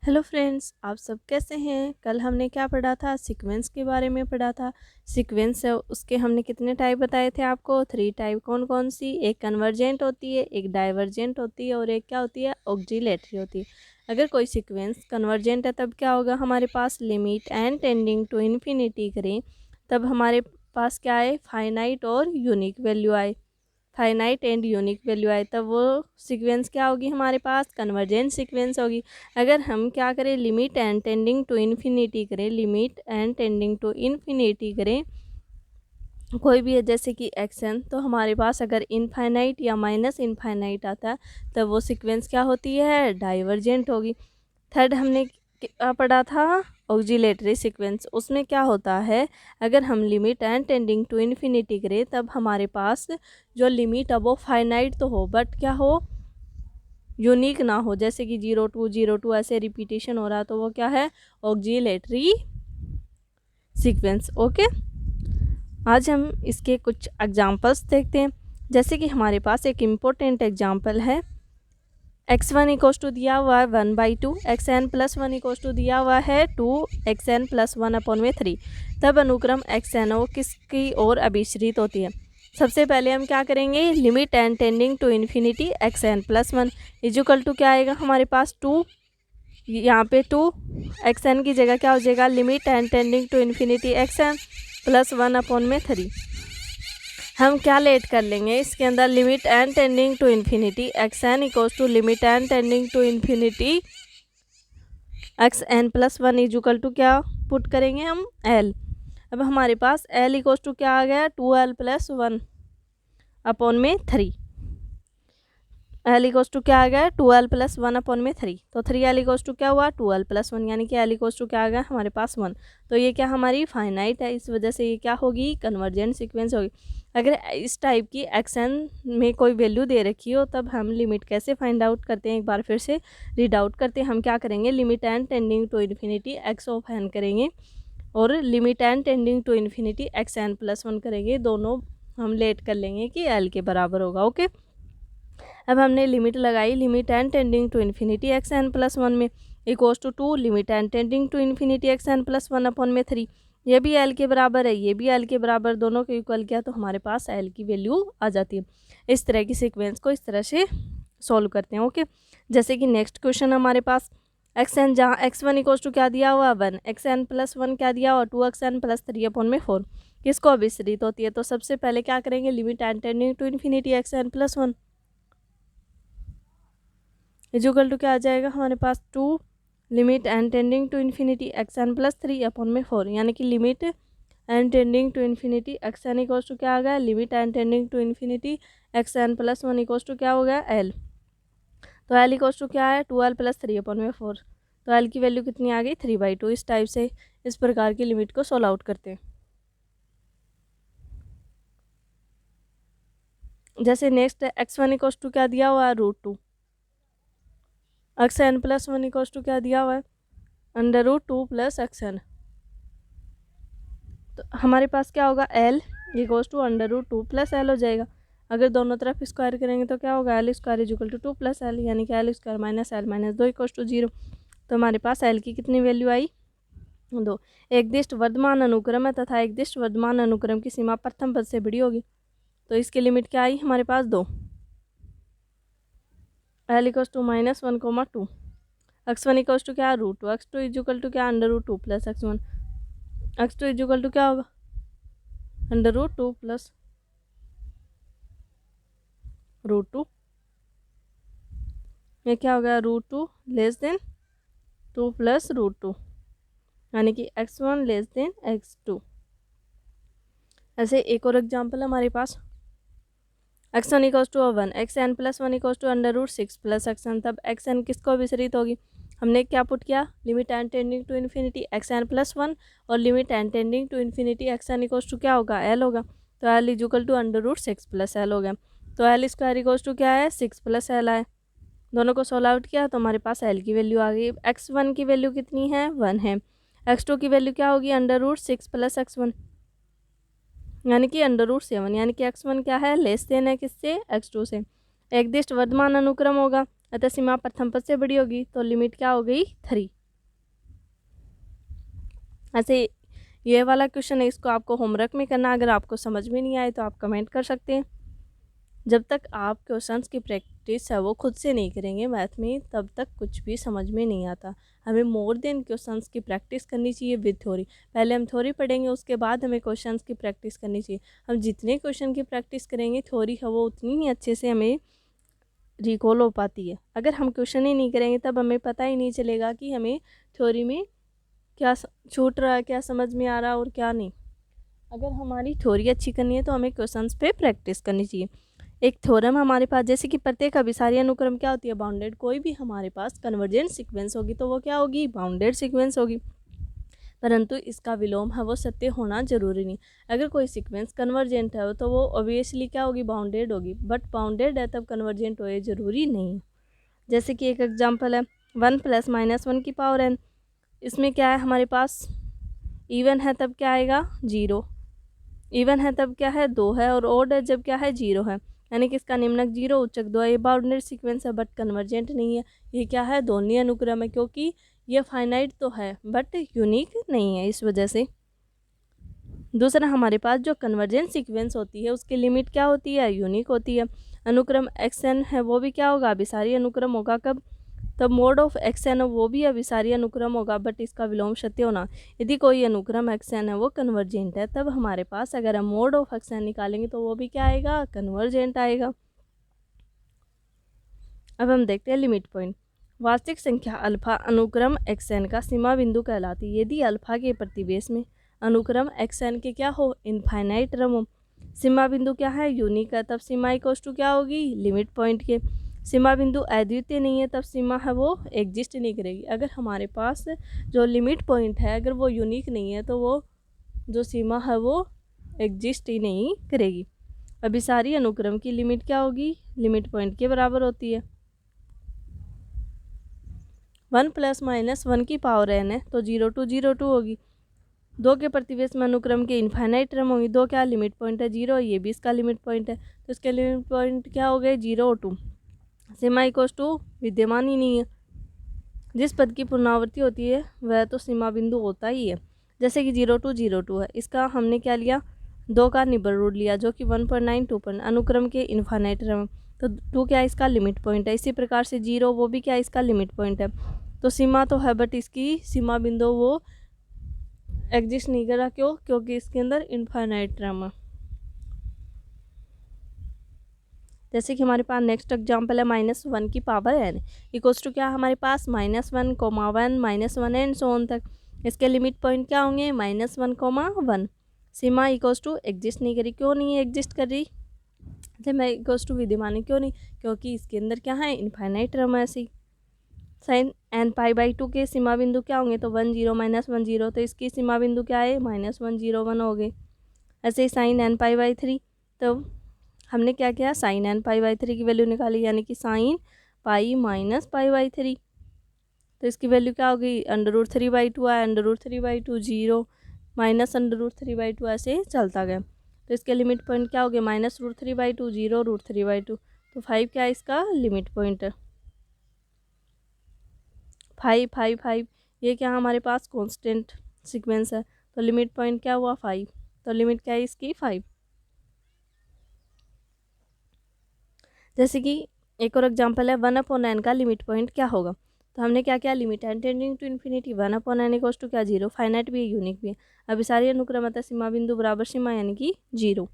Hello friends, आप सब कैसे हैं। कल हमने क्या पढ़ा था, सीक्वेंस के बारे में पढ़ा था। सीक्वेंस है उसके हमने कितने टाइप बताए थे आपको, 3 टाइप। कौन कौन सी? एक कन्वर्जेंट होती है, एक डाइवर्जेंट होती है और एक क्या होती है, ऑक्जिलेटरी होती है। अगर कोई सीक्वेंस कन्वर्जेंट है तब क्या होगा, हमारे पास limit and tending to infinity करें तब हमारे पास क्या आए, फाइनाइट और यूनिक वैल्यू आए। फाइनाइट एंड यूनिक वैल्यू आए तब वो सीक्वेंस क्या होगी, हमारे पास कन्वर्जेंट सीक्वेंस होगी। अगर हम क्या करें, limit and tending to infinity करें, limit and tending to infinity करें कोई भी है, जैसे कि एक्सन, तो हमारे पास अगर इनफाइनाइट या माइनस इनफाइनाइट आता है तब वो सीक्वेंस क्या होती है, डाइवर्जेंट होगी। थर्ड हमने क्या पढ़ा था, ऑक्जिलेटरी सीक्वेंस। उसमें क्या होता है, अगर हम limit and tending to infinity करें तब हमारे पास जो लिमिट है वो फाइनाइट तो हो बट क्या हो, यूनिक ना हो। जैसे कि 0 2 0 2 ऐसे रिपीटेशन हो रहा तो वो क्या है, ऑक्जिलेटरी सीक्वेंस। ओके, आज हम इसके कुछ एग्जांपल्स देखते हैं। जैसे कि हमारे पास एक इम्पोर्टेंट एग्जांपल है, x1 इक्वस टू दिया हुआ है 1/2, xn प्लस 1 इक्वस टू दिया हुआ है 2, xn प्लस 1/3। तब अनुक्रम xn ओ किसकी ओर अभिश्रित होती है। सबसे पहले हम क्या करेंगे, limit and tending to infinity xn plus 1 equal to क्या आएगा हमारे पास 2, यहाँ पे 2, xn की जगह क्या हो जाएगा, limit and tending to infinity xn plus 1/3। हम क्या लेट कर लेंगे इसके अंदर, limit and tending to infinity x n equals to limit and tending to infinity x n plus 1 equal to क्या पुट करेंगे हम, एल। अब हमारे पास एल इक्वल्स टू क्या आ गया, 2l plus 1/3। L equals to क्या आ गया, 2l प्लस 1/3। तो 3l इक्वल्स टू क्या हुआ, 2l प्लस 1, यानी कि एल इक्वल्स टू क्या आ गया हमारे पास 1। तो ये क्या हमारी फाइनाइट है, इस वजह से ये क्या होगी, कन्वर्जेंट सीक्वेंस होगी। अगर इस टाइप की एक्सन में कोई वैल्यू दे रखी हो तब हम लिमिट कैसे फाइंड आउट करते हैं, एक बार फिर से रीड आउट करते हैं। हम क्या करेंगे, limit and tending to infinity x of n करेंगे और limit and tending to infinity x n plus 1 करेंगे। दोनों हम लेट कर लेंगे कि एल के बराबर होगा। ओके, अब हमने लिमिट लगाई, limit and tending to infinity x n plus 1 में equals to 2, limit and tending to infinity x n plus 1/3। ये भी एल के बराबर है, ये भी एल के बराबर, दोनों को इक्वल किया तो हमारे पास एल की वैल्यू आ जाती है। इस तरह की सीक्वेंस को इस तरह से सॉल्व करते हैं। ओके, जैसे कि नेक्स्ट क्वेश्चन हमारे पास एक्स एन, जहाँ x1 इक्वल्स टू क्या दिया हुआ 1, एक्स एन प्लस 1 क्या दिया हुआ 2xn प्लस 3/4 किसको अभिश्रित होती है। तो सबसे पहले क्या करेंगे, limit and tending to infinity x n plus 1 equal to क्या आ जाएगा हमारे पास 2, limit and tending to infinity x n plus 3/4, यानी कि limit and tending to infinity x n equals to क्या आ गया, limit and tending to infinity x n plus 1 equals to क्या हो गया, एल। तो एल इक्वल्स टू क्या है, 2l प्लस 3/4। तो एल की वैल्यू कितनी आ गई, 3/2। इस टाइप से इस प्रकार की लिमिट को सोल्व आउट करते हैं। जैसे नेक्स्ट x1 इक्वल्स टू क्या दिया हुआ है, √2, x n plus 1 equals to क्या दिया हुआ है, √2 प्लस एक्स एन। तो हमारे पास क्या होगा, l equals to √2 plus l हो जाएगा। अगर दोनों तरफ स्क्वायर करेंगे तो क्या होगा, l square equal to 2 plus l, यानी कि l square minus l minus 2 equals to 0। तो हमारे पास एल की कितनी वैल्यू आई, 2। एक दिष्ट वर्धमान अनुक्रम है तथा एक दिष्ट वर्धमान अनुक्रम की सीमा प्रथम पद से बड़ी होगी, तो इसकी लिमिट क्या आई हमारे पास 2। L equals to -1, 2, x1 equals to क्या, √2, x2 इक्वल टू क्या, √2 plus x1, x2 equal to क्या होगा, √2 प्लस √2। ये क्या हो गया, √2 लेस देन 2 प्लस √2, यानी कि x1 लेस देन x2। ऐसे एक और एग्जाम्पल हमारे पास, x1 equals to 1, xn plus 1 equals to √6 plus xn। तब xn किसको अभिश्रित होगी, हमने क्या पुट किया, limit and tending to infinity xn plus 1 और limit and tending to infinity xn equals to क्या होगा, l होगा। तो l equal to √6 plus l हो गया। तो l स्क्वायर इक्वल्स टू क्या है, 6 प्लस l आए। दोनों को सोल्व आउट किया तो हमारे पास l की वैल्यू आ गई। x1 की वैल्यू कितनी है, 1 है। x2 की वैल्यू क्या होगी, √6 प्लस x1, यानी कि √7, यानी कि x1 क्या है, लेस देन है किससे, x2 से। एक दिष्ट वर्धमान अनुक्रम होगा, अतः सीमा प्रथम पद से बड़ी होगी, तो लिमिट क्या हो गई 3। ऐसे ये वाला क्वेश्चन है, इसको आपको होमवर्क में करना। अगर आपको समझ में नहीं आए तो आप कमेंट कर सकते हैं। जब तक आप क्वेश्चंस की प्रैक्टिस है वो खुद से नहीं करेंगे मैथ में, तब तक कुछ भी समझ में नहीं आता। हमें मोर देन क्वेश्चंस की प्रैक्टिस करनी चाहिए विद थ्योरी। पहले हम थ्योरी पढ़ेंगे, उसके बाद हमें क्वेश्चंस की प्रैक्टिस करनी चाहिए। हम जितने क्वेश्चन की प्रैक्टिस करेंगे थ्योरी है वो उतनी ही अच्छे से हमें रिकॉल हो पाती है। अगर हम क्वेश्चन ही नहीं करेंगे तब हमें पता ही नहीं चलेगा कि हमें थ्योरी में क्या छूट रहा है, क्या समझ में आ रहा है और क्या नहीं। अगर हमारी थ्योरी अच्छी करनी है तो हमें क्वेश्चंस पे प्रैक्टिस करनी चाहिए। एक थ्योरम हमारे पास, जैसे कि प्रत्येक अभिसारी अनुक्रम क्या होती है, बाउंडेड। कोई भी हमारे पास कन्वर्जेंट सीक्वेंस होगी तो वो क्या होगी, बाउंडेड सीक्वेंस होगी। परंतु इसका विलोम है वो सत्य होना जरूरी नहीं। अगर कोई सीक्वेंस कन्वर्जेंट है तो वो ऑब्वियसली क्या होगी, बाउंडेड होगी। बट बाउंडेड है तब कन्वर्जेंट हो जरूरी नहीं। जैसे कि एक एग्जाम्पल है 1 + -1 की पावर n। इसमें क्या है हमारे पास, इवन है तब क्या आएगा 0, इवन है तब क्या है 2 है, और ओड है जब क्या है 0 है। यानी कि इसका निम्नक 0 उच्चक 2 है। ये बाउंडेड सीक्वेंस है बट कन्वर्जेंट नहीं है। ये क्या है, दोनों अनुक्रम है, क्योंकि ये फाइनाइट तो है बट यूनिक नहीं है, इस वजह से। दूसरा, हमारे पास जो कन्वर्जेंट सीक्वेंस होती है उसकी लिमिट क्या होती है, यूनिक होती है। अनुक्रम xn है वो भी क्या होगा, अभिसारी अनुक्रम होगा। कब, तब मोड ऑफ xn वो भी अभिसारी अनुक्रम होगा, बट इसका विलोम सत्य होना। यदि कोई अनुक्रम xn है वो कन्वर्जेंट है, तब हमारे पास अगर हम मोड ऑफ xn निकालेंगे तो वो भी क्या आएगा, कन्वर्जेंट आएगा। अब हम देखते हैं लिमिट पॉइंट। वास्तविक संख्या अल्फा अनुक्रम xn का सीमा बिंदु कहलाती है यदि अल्फा के प्रतिवेश में अनुक्रम xn के क्या हो, इनफाइनाइट क्रम हो। सीमा बिंदु क्या है, यूनिक है, तब सीमा इक्वल्स टू क्या होगी, लिमिट पॉइंट के। सीमा बिंदु अद्वितीय नहीं है तब सीमा है वो एग्जिस्ट नहीं करेगी। अगर हमारे पास जो लिमिट पॉइंट है अगर वो यूनिक नहीं है तो वो जो सीमा है वो एग्जिस्ट ही नहीं करेगी। अभिसारी अनुक्रम की लिमिट क्या होगी, लिमिट पॉइंट के बराबर होती है। 1 + -1 की पावर n है तो 0 to 0 2 होगी। 2 के प्रतिवेश में अनुक्रम के इनफाइनाइट टर्म होगी। 2 क्या लिमिट पॉइंट है, 0, ये भी इसका लिमिट पॉइंट है, तो इसके लिमिट पॉइंट क्या हो गए, 0 और 2। सीमा इक्वल्स टू विद्यमान ही नहीं है। जिस पद की पुनरावृत्ति होती है वह तो सीमा बिंदु होता ही है। जैसे कि 0 to 0 2 है, इसका हमने क्या लिया, 2 का निबर रूट लिया जो कि 1.9 2 अनुक्रम के इनफाइनाइट टर्म, तो 2 क्या इसका लिमिट पॉइंट है। इसी प्रकार से 0 वो भी क्या इसका लिमिट पॉइंट है। तो सीमा तो है बट इसकी सीमा बिंदु वो एग्जिस्ट नहीं कर रहा, क्यों, क्योंकि इसके अंदर इनफाइनाइट टर्म है। जैसे कि हमारे पास नेक्स्ट एग्जाम्पल है -1 की पावर n इक्वल्स टू क्या हमारे पास -1, -1 -1 एंड सो ऑन तक। इसके लिमिट पॉइंट क्या होंगे, -1, 1। सीमा इक्वल्स टू एग्जिस्ट नहीं करी, क्यों नहीं एग्जिस्ट कर रही, सीमा इक्वल्स टू विद्यमान है, क्यों नहीं, क्योंकि इसके अंदर क्या है, इनफाइनाइट टर्म है। ऐसी साइन n π/2 के सीमा बिंदु क्या होंगे, तो 1 0 -1 0, तो इसकी सीमा बिंदु क्या है, -1 0 1 हो गए। ऐसे ही साइन n π/3, तो हमने क्या किया, साइन n π/3 की वैल्यू निकाली, यानी कि साइन पाई -π/3, तो इसकी वैल्यू क्या होगी, √3/2 है, √3/2 0 -√3/2 ऐसे चलता गया। तो इसके लिमिट पॉइंट क्या हो गया, -√3/2 0 √3/2, तो 5 क्या है इसका लिमिट पॉइंट है, 5 5 5। ये क्या हमारे पास कांस्टेंट सीक्वेंस है, तो लिमिट पॉइंट क्या हुआ 5, तो लिमिट क्या है इसकी 5। जैसे कि एक और एग्जांपल है 1/n का लिमिट पॉइंट क्या होगा, तो हमने क्या किया, limit n tending to infinity 1/n equals to क्या 0, फाइनाइट भी है यूनिक भी है। अभिसारी अनुक्रमता सीमा बिंदु बराबर सीमा यानी कि 0।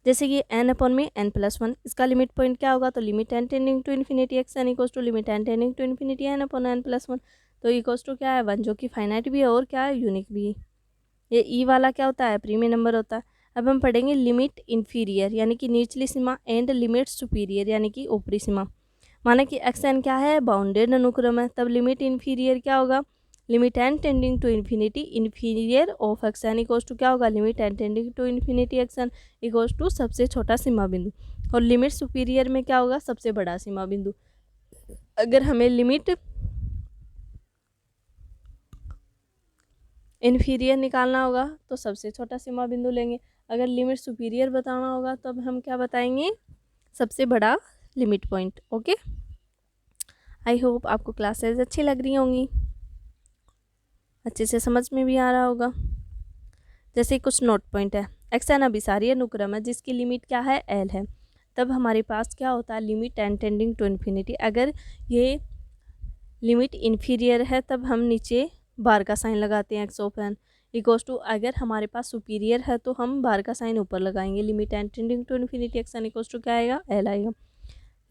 जैसे कि n/n में n+1, इसका लिमिट पॉइंट क्या होगा, तो limit n tending to infinity xn equals to limit n tending to infinity n/n+1, तो इक्वल्स टू क्या है 1, जो कि फाइनाइट भी है और क्या है यूनिक भी है। ये ई वाला क्या होता है, प्रीमियम नंबर होता है। अब हम पढ़ेंगे लिमिट इन्फीरियर यानी कि निचली सीमा एंड लिमिट सुपीरियर यानी कि ऊपरी सीमा। माना कि xn क्या है, बाउंडेड अनुक्रम है, तब लिमिट इन्फीरियर क्या होगा, limit n tending to infinity inferior of xn equals to क्या होगा, limit n tending to infinity xn equals to सबसे छोटा सीमा बिंदु, और लिमिट सुपीरियर में क्या होगा, सबसे बड़ा सीमा बिंदु। अगर हमें लिमिट इन्फीरियर निकालना होगा तो सबसे छोटा सीमा बिंदु लेंगे। अगर लिमिट सुपीरियर बताना होगा तो अब हम क्या बताएंगे, सबसे बड़ा limit point. Okay, I hope आपको क्लासेस अच्छी लग रही होंगी, अच्छे से समझ में भी आ रहा होगा। जैसे कुछ नोट पॉइंट है, एक्स एन अभिसारी अनुक्रम है जिसकी लिमिट क्या है, एल है। तब हमारे पास क्या होता है, limit n tending to infinity. अगर ये लिमिट इन्फीरियर है तब हम नीचे बार का साइन लगाते हैं, x of n equals to, अगर हमारे पास सुपीरियर है तो हम बार का साइन ऊपर लगाएंगे, limit n tending to infinity x n equals to क्या आएगा, एल आएगा।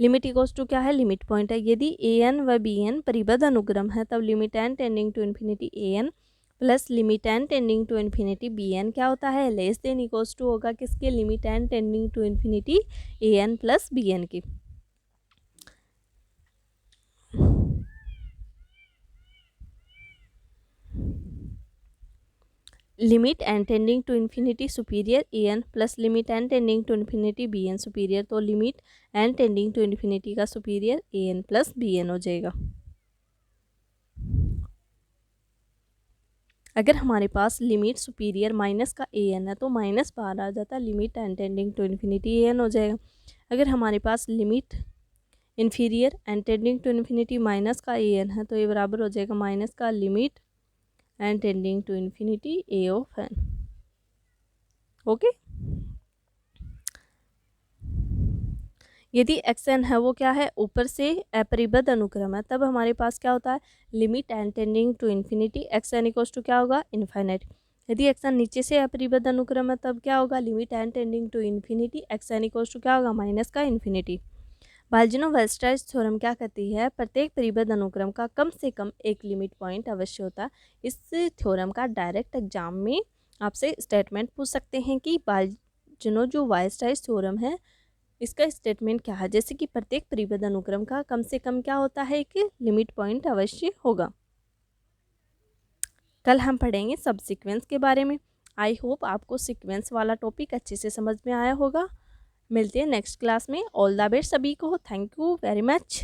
लिमिट इक्वल्स टू क्या है, लिमिट पॉइंट है। यदि ए एन व बी एन परिबद्ध अनुक्रम है तब limit n tending to infinity a n plus limit n tending to infinity b n क्या होता है, लेस देन इक्वल्स टू होगा किसके, limit n tending to infinity a n plus b n की। Limit n tending to infinity superior a n plus limit n tending to infinity b n superior, तो limit n tending to infinity का superior a n plus b N हो जाएगा। अगर हमारे पास limit superior minus का a N है तो माइनस बाहर आ जाता है, limit n tending to infinity a n हो जाएगा। अगर हमारे पास limit inferior n tending to infinity minus का ए एन है तो ये बराबर हो जाएगा माइनस का limit n tending to infinity a of n. Okay, यदि एक्स एन है वो क्या है, ऊपर से अपरिबद्ध अनुक्रम है, तब हमारे पास क्या होता है, limit n tending to infinity x n equals to क्या होगा, इनफाइनाइट। यदि एक्स एन नीचे से अपरिबद्ध अनुक्रम है तब क्या होगा, limit n tending to infinity x n equals to क्या होगा, माइनस का इन्फिनिटी। बाल्जिनो-वेस्टराइज थ्योरम क्या कहती है, प्रत्येक परिबद्ध अनुक्रम का कम से कम एक लिमिट पॉइंट अवश्य होता है। इस थ्योरम का डायरेक्ट एग्जाम में आपसे स्टेटमेंट पूछ सकते हैं कि बाल्जिनो जो वेस्टराइज थ्योरम है इसका स्टेटमेंट क्या है, जैसे कि प्रत्येक परिबद्ध अनुक्रम का कम से कम क्या होता है, कि लिमिट पॉइंट अवश्य होगा। कल हम पढ़ेंगे सब सीक्वेंस के बारे में। आई होप आपको सीक्वेंस वाला टॉपिक अच्छे से समझ में आया होगा। मिलते हैं नेक्स्ट क्लास में। ऑल द बेस्ट सभी को। Thank you very much.